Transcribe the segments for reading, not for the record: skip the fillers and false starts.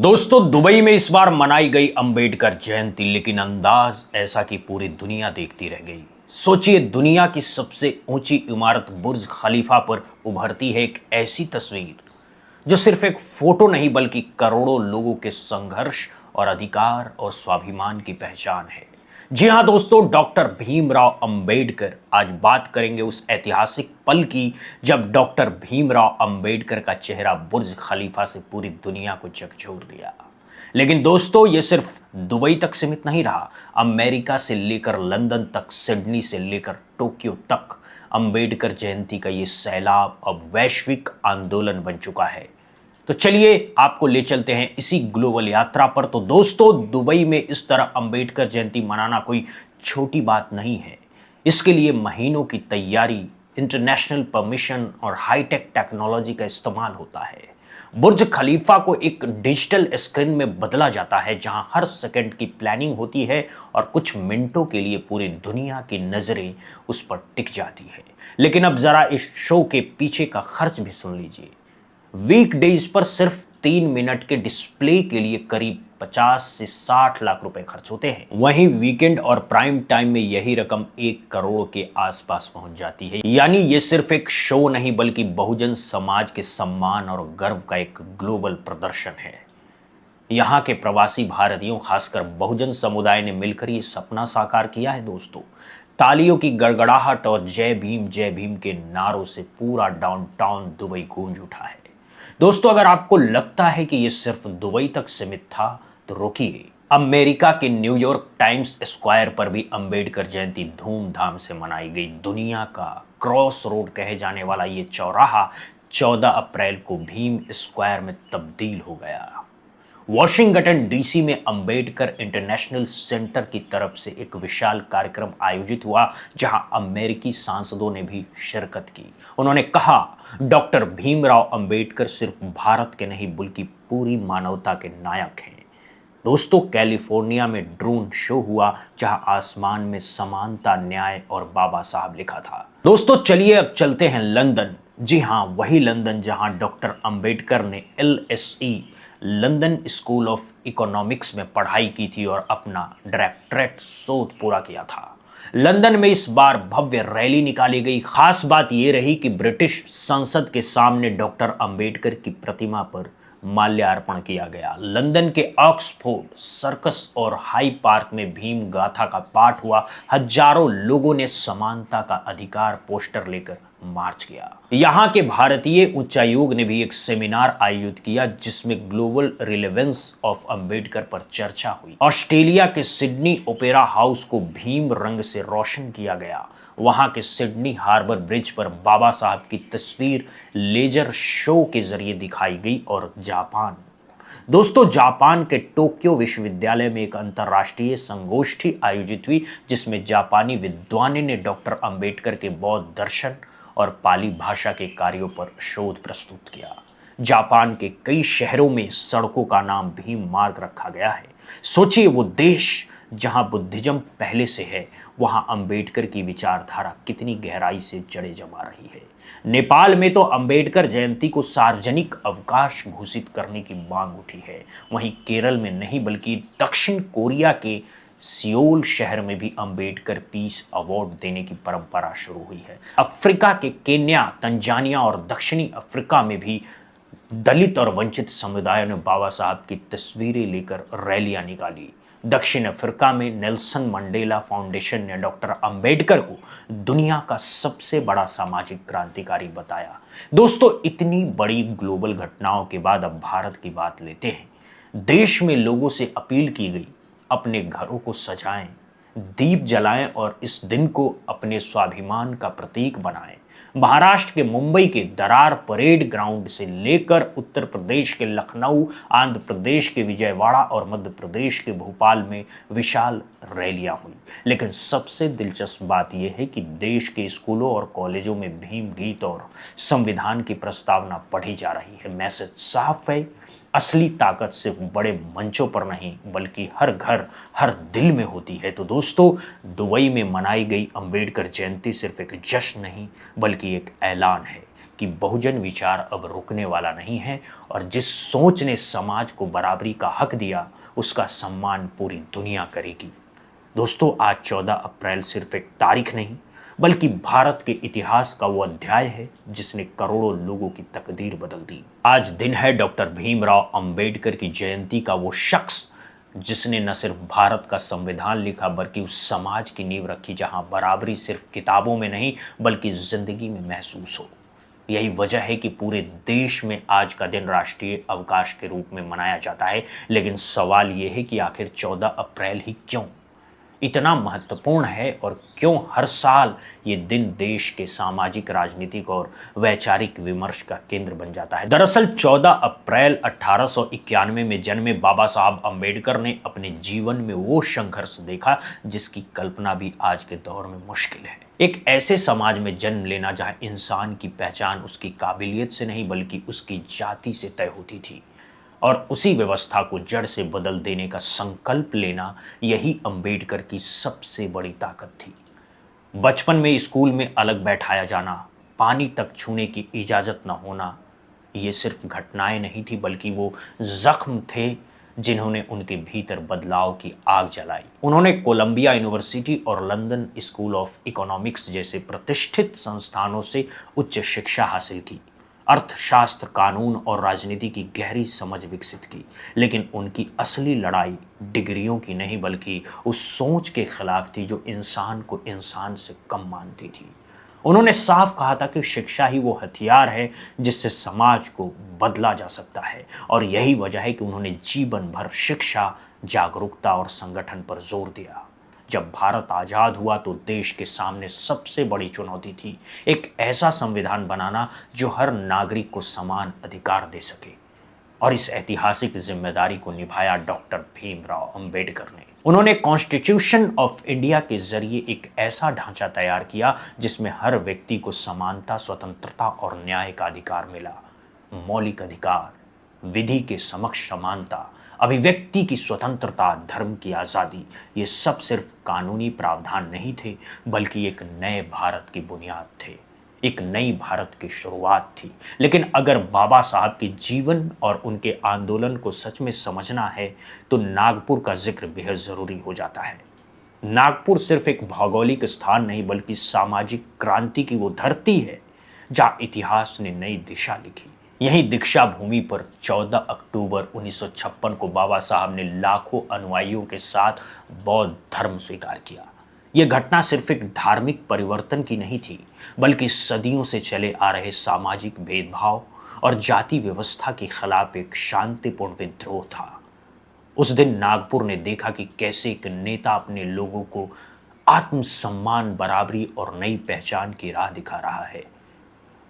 दोस्तों दुबई में इस बार मनाई गई अंबेडकर जयंती, लेकिन अंदाज ऐसा कि पूरी दुनिया देखती रह गई। सोचिए, दुनिया की सबसे ऊंची इमारत बुर्ज खलीफा पर उभरती है एक ऐसी तस्वीर जो सिर्फ एक फोटो नहीं बल्कि करोड़ों लोगों के संघर्ष और अधिकार और स्वाभिमान की पहचान है। जी हाँ दोस्तों, डॉक्टर भीमराव अंबेडकर। आज बात करेंगे उस ऐतिहासिक पल की जब डॉक्टर भीमराव अंबेडकर का चेहरा बुर्ज खलीफा से पूरी दुनिया को झकझोर दिया। लेकिन दोस्तों, ये सिर्फ दुबई तक सीमित नहीं रहा। अमेरिका से लेकर लंदन तक, सिडनी से लेकर टोक्यो तक अंबेडकर जयंती का ये सैलाब अब वैश्विक आंदोलन बन चुका है। तो चलिए आपको ले चलते हैं इसी ग्लोबल यात्रा पर। तो दोस्तों, दुबई में इस तरह अंबेडकर जयंती मनाना कोई छोटी बात नहीं है। इसके लिए महीनों की तैयारी, इंटरनेशनल परमिशन और हाईटेक टेक्नोलॉजी का इस्तेमाल होता है। बुर्ज खलीफा को एक डिजिटल स्क्रीन में बदला जाता है जहां हर सेकंड की प्लानिंग होती है और कुछ मिनटों के लिए पूरी दुनिया की नजरें उस पर टिक जाती है। लेकिन अब जरा इस शो के पीछे का खर्च भी सुन लीजिए। वीकडेज पर सिर्फ 3 मिनट के डिस्प्ले के लिए करीब 50 से 60 लाख रुपए खर्च होते हैं। वहीं वीकेंड और प्राइम टाइम में यही रकम 1 करोड़ के आसपास पहुंच जाती है। यानी ये सिर्फ एक शो नहीं बल्कि बहुजन समाज के सम्मान और गर्व का एक ग्लोबल प्रदर्शन है। यहाँ के प्रवासी भारतीयों, खासकर बहुजन समुदाय ने मिलकर ये सपना साकार किया है दोस्तों। तालियों की गड़गड़ाहट और जय भीम के नारों से पूरा डाउनटाउन दुबई गूंज उठा है। दोस्तों, अगर आपको लगता है कि यह सिर्फ दुबई तक सीमित था तो रोकिए। अमेरिका के न्यूयॉर्क टाइम्स स्क्वायर पर भी अंबेडकर जयंती धूमधाम से मनाई गई। दुनिया का क्रॉस रोड कहे जाने वाला ये चौराहा 14 अप्रैल को भीम स्क्वायर में तब्दील हो गया। वॉशिंगटन डीसी में अंबेडकर इंटरनेशनल सेंटर की तरफ से एक विशाल कार्यक्रम आयोजित हुआ जहां अमेरिकी सांसदों ने भी शिरकत की। उन्होंने कहा, डॉक्टर भीमराव अंबेडकर सिर्फ भारत के नहीं बल्कि पूरी मानवता के नायक हैं। दोस्तों, कैलिफोर्निया में ड्रोन शो हुआ जहां आसमान में समानता, न्याय और बाबा साहब लिखा था। दोस्तों चलिए अब चलते हैं लंदन। जी हाँ, वही लंदन जहां डॉक्टर अंबेडकर ने LSE London school of economics में पढ़ाई की थी और अपना डॉक्टरेट शोध पूरा किया था। लंदन में इस बार भव्य रैली निकाली गई। खास बात यह रही कि ब्रिटिश संसद के सामने डॉक्टर अंबेडकर की प्रतिमा पर माल्यार्पण किया गया। लंदन के ऑक्सफोर्ड सर्कस और हाई पार्क में भीम गाथा का पाठ हुआ। हजारों लोगों ने समानता का अधिकार पोस्टर लेकर मार्च किया। यहाँ के भारतीय उच्चायोग ने भी एक सेमिनार आयोजित किया जिसमें ग्लोबल रिलेवेंस ऑफ अंबेडकर पर चर्चा हुई। ऑस्ट्रेलिया के सिडनी ओपेरा हाउस को भीम रंग से रोशन किया गया। वहां के सिडनी हार्बर ब्रिज पर बाबा साहब की तस्वीर लेजर शो के जरिए दिखाई गई। और दोस्तों, जापान के टोक्यो विश्वविद्यालय में एक अंतर्राष्ट्रीय संगोष्ठी आयोजित हुई जिसमें जापानी विद्वानों ने डॉक्टर अंबेडकर के बौद्ध दर्शन और पाली भाषा के कार्यों पर शोध प्रस्तुत किया। जापान के कई शहरों में सड़कों का नाम भीम मार्ग रखा गया है। सोचिए, वो देश जहां बुद्धिज्म पहले से है, वहां अंबेडकर की विचारधारा कितनी गहराई से जड़ें जमा रही है। नेपाल में तो अंबेडकर जयंती को सार्वजनिक अवकाश घोषित करने की मांग उठी है। वहीं केरल में नहीं बल्कि दक्षिण कोरिया के सियोल शहर में भी अंबेडकर पीस अवार्ड देने की परंपरा शुरू हुई है। अफ्रीका के केन्या, तंजानिया और दक्षिणी अफ्रीका में भी दलित और वंचित समुदायों ने बाबा साहब की तस्वीरें लेकर रैलियां निकाली। दक्षिण अफ्रीका में नेल्सन मंडेला फाउंडेशन ने डॉक्टर अंबेडकर को दुनिया का सबसे बड़ा सामाजिक क्रांतिकारी बताया। दोस्तों, इतनी बड़ी ग्लोबल घटनाओं के बाद अब भारत की बात लेते हैं। देश में लोगों से अपील की गई, अपने घरों को सजाएं, दीप जलाएं और इस दिन को अपने स्वाभिमान का प्रतीक बनाएं। महाराष्ट्र के मुंबई के दरार परेड ग्राउंड से लेकर उत्तर प्रदेश के लखनऊ, आंध्र प्रदेश के विजयवाड़ा और मध्य प्रदेश के भोपाल में विशाल रैलियां हुई। लेकिन सबसे दिलचस्प बात यह है कि देश के स्कूलों और कॉलेजों में भीम गीत और संविधान की प्रस्तावना पढ़ी जा रही है। मैसेज साफ है, असली ताकत सिर्फ बड़े मंचों पर नहीं बल्कि हर घर, हर दिल में होती है। तो दोस्तों, दुबई में मनाई गई अंबेडकर जयंती सिर्फ एक जश्न नहीं बल्कि एक ऐलान है कि बहुजन विचार अब रुकने वाला नहीं है और जिस सोच ने समाज को बराबरी का हक दिया उसका सम्मान पूरी दुनिया करेगी। दोस्तों, आज 14 अप्रैल सिर्फ एक तारीख नहीं बल्कि भारत के इतिहास का वो अध्याय है जिसने करोड़ों लोगों की तकदीर बदल दी। आज दिन है डॉक्टर भीमराव अंबेडकर की जयंती का, वो शख्स जिसने न सिर्फ भारत का संविधान लिखा बल्कि उस समाज की नींव रखी जहां बराबरी सिर्फ किताबों में नहीं बल्कि जिंदगी में महसूस हो। यही वजह है कि पूरे देश में आज का दिन राष्ट्रीय अवकाश के रूप में मनाया जाता है। लेकिन सवाल यह है कि आखिर 14 अप्रैल ही क्यों इतना महत्वपूर्ण है और क्यों हर साल ये दिन देश के सामाजिक, राजनीतिक और वैचारिक विमर्श का केंद्र बन जाता है। दरअसल 14 अप्रैल 1891 में जन्मे बाबा साहब अंबेडकर ने अपने जीवन में वो संघर्ष देखा जिसकी कल्पना भी आज के दौर में मुश्किल है। एक ऐसे समाज में जन्म लेना जहां इंसान की पहचान उसकी काबिलियत से नहीं बल्कि उसकी जाति से तय होती थी और उसी व्यवस्था को जड़ से बदल देने का संकल्प लेना, यही अंबेडकर की सबसे बड़ी ताकत थी। बचपन में स्कूल में अलग बैठाया जाना, पानी तक छूने की इजाज़त न होना, ये सिर्फ घटनाएं नहीं थी बल्कि वो जख्म थे जिन्होंने उनके भीतर बदलाव की आग जलाई। उन्होंने कोलंबिया यूनिवर्सिटी और लंदन स्कूल ऑफ इकोनॉमिक्स जैसे प्रतिष्ठित संस्थानों से उच्च शिक्षा हासिल की, अर्थशास्त्र, कानून और राजनीति की गहरी समझ विकसित की। लेकिन उनकी असली लड़ाई डिग्रियों की नहीं बल्कि उस सोच के खिलाफ थी जो इंसान को इंसान से कम मानती थी। उन्होंने साफ कहा था कि शिक्षा ही वो हथियार है जिससे समाज को बदला जा सकता है और यही वजह है कि उन्होंने जीवन भर शिक्षा, जागरूकता और संगठन पर जोर दिया। जब भारत आज़ाद हुआ तो देश के सामने सबसे बड़ी चुनौती थी एक ऐसा संविधान बनाना जो हर नागरिक को समान अधिकार दे सके और इस ऐतिहासिक जिम्मेदारी को निभाया डॉक्टर भीमराव अंबेडकर ने। उन्होंने कॉन्स्टिट्यूशन ऑफ इंडिया के जरिए एक ऐसा ढांचा तैयार किया जिसमें हर व्यक्ति को समानता, स्वतंत्रता और न्याय का अधिकार मिला। मौलिक अधिकार, विधि के समक्ष समानता, अभिव्यक्ति की स्वतंत्रता, धर्म की आज़ादी, ये सब सिर्फ कानूनी प्रावधान नहीं थे बल्कि एक नए भारत की बुनियाद थे, एक नई भारत की शुरुआत थी। लेकिन अगर बाबा साहब के जीवन और उनके आंदोलन को सच में समझना है तो नागपुर का जिक्र बेहद ज़रूरी हो जाता है। नागपुर सिर्फ एक भौगोलिक स्थान नहीं बल्कि सामाजिक क्रांति की वो धरती है जहाँ इतिहास ने नई दिशा लिखी। यही दीक्षा भूमि पर 14 अक्टूबर 1956 को बाबा साहब ने लाखों अनुयायियों के साथ बौद्ध धर्म स्वीकार किया। यह घटना सिर्फ एक धार्मिक परिवर्तन की नहीं थी बल्कि सदियों से चले आ रहे सामाजिक भेदभाव और जाति व्यवस्था के खिलाफ एक शांतिपूर्ण विद्रोह था। उस दिन नागपुर ने देखा कि कैसे एक नेता अपने लोगों को आत्मसम्मान, बराबरी और नई पहचान की राह दिखा रहा है।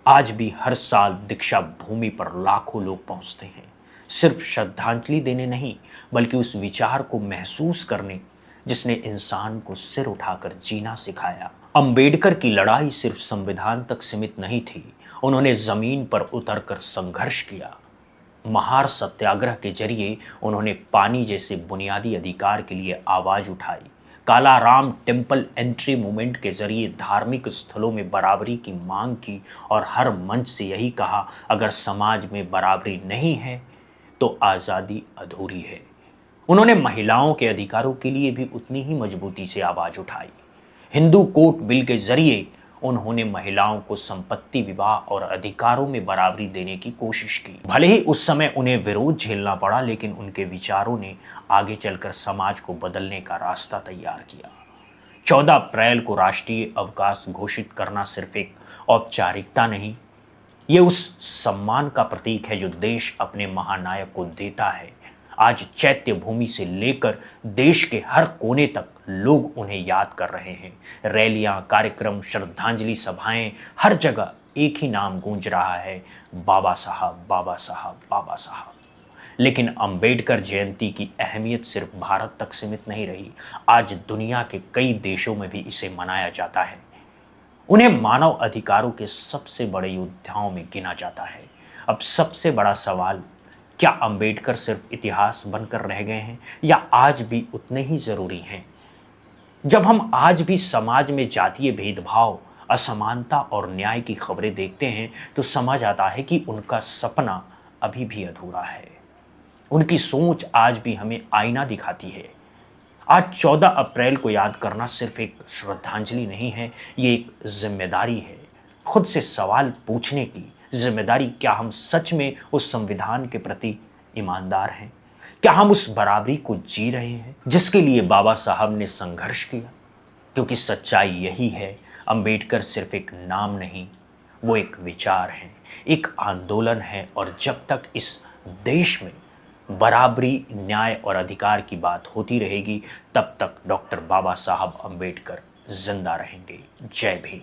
आज भी हर साल दीक्षा भूमि पर लाखों लोग पहुंचते हैं, सिर्फ श्रद्धांजलि देने नहीं बल्कि उस विचार को महसूस करने जिसने इंसान को सिर उठाकर जीना सिखाया। अंबेडकर की लड़ाई सिर्फ संविधान तक सीमित नहीं थी, उन्होंने जमीन पर उतरकर संघर्ष किया। महार सत्याग्रह के जरिए उन्होंने पानी जैसे बुनियादी अधिकार के लिए आवाज उठाई। काला राम टेम्पल एंट्री मूवमेंट के जरिए धार्मिक स्थलों में बराबरी की मांग की और हर मंच से यही कहा, अगर समाज में बराबरी नहीं है तो आज़ादी अधूरी है। उन्होंने महिलाओं के अधिकारों के लिए भी उतनी ही मजबूती से आवाज उठाई। हिंदू कोर्ट बिल के जरिए उन्होंने महिलाओं को संपत्ति, विवाह और अधिकारों में बराबरी देने की कोशिश की। भले ही उस समय उन्हें विरोध झेलना पड़ा लेकिन उनके विचारों ने आगे चलकर समाज को बदलने का रास्ता तैयार किया। 14 अप्रैल को राष्ट्रीय अवकाश घोषित करना सिर्फ एक औपचारिकता नहीं, ये उस सम्मान का प्रतीक है जो देश अपने महानायक को देता है। आज चैत्य भूमि से लेकर देश के हर कोने तक लोग उन्हें याद कर रहे हैं। रैलियां, कार्यक्रम, श्रद्धांजलि सभाएं, हर जगह एक ही नाम गूंज रहा है, बाबा साहब, बाबा साहब, बाबा साहब। लेकिन अंबेडकर जयंती की अहमियत सिर्फ भारत तक सीमित नहीं रही, आज दुनिया के कई देशों में भी इसे मनाया जाता है। उन्हें मानव अधिकारों के सबसे बड़े योद्धाओं में गिना जाता है। अब सबसे बड़ा सवाल, क्या अंबेडकर सिर्फ इतिहास बनकर रह गए हैं या आज भी उतने ही जरूरी हैं? जब हम आज भी समाज में जातीय भेदभाव, असमानता और न्याय की खबरें देखते हैं तो समझ आता है कि उनका सपना अभी भी अधूरा है। उनकी सोच आज भी हमें आईना दिखाती है। आज 14 अप्रैल को याद करना सिर्फ एक श्रद्धांजलि नहीं है, ये एक जिम्मेदारी है। खुद से सवाल पूछने की जिम्मेदारी, क्या हम सच में उस संविधान के प्रति ईमानदार हैं? क्या हम उस बराबरी को जी रहे हैं जिसके लिए बाबा साहब ने संघर्ष किया? क्योंकि सच्चाई यही है, अंबेडकर सिर्फ एक नाम नहीं, वो एक विचार है, एक आंदोलन है। और जब तक इस देश में बराबरी, न्याय और अधिकार की बात होती रहेगी, तब तक डॉक्टर बाबा साहब अंबेडकर जिंदा रहेंगे। जय भीम।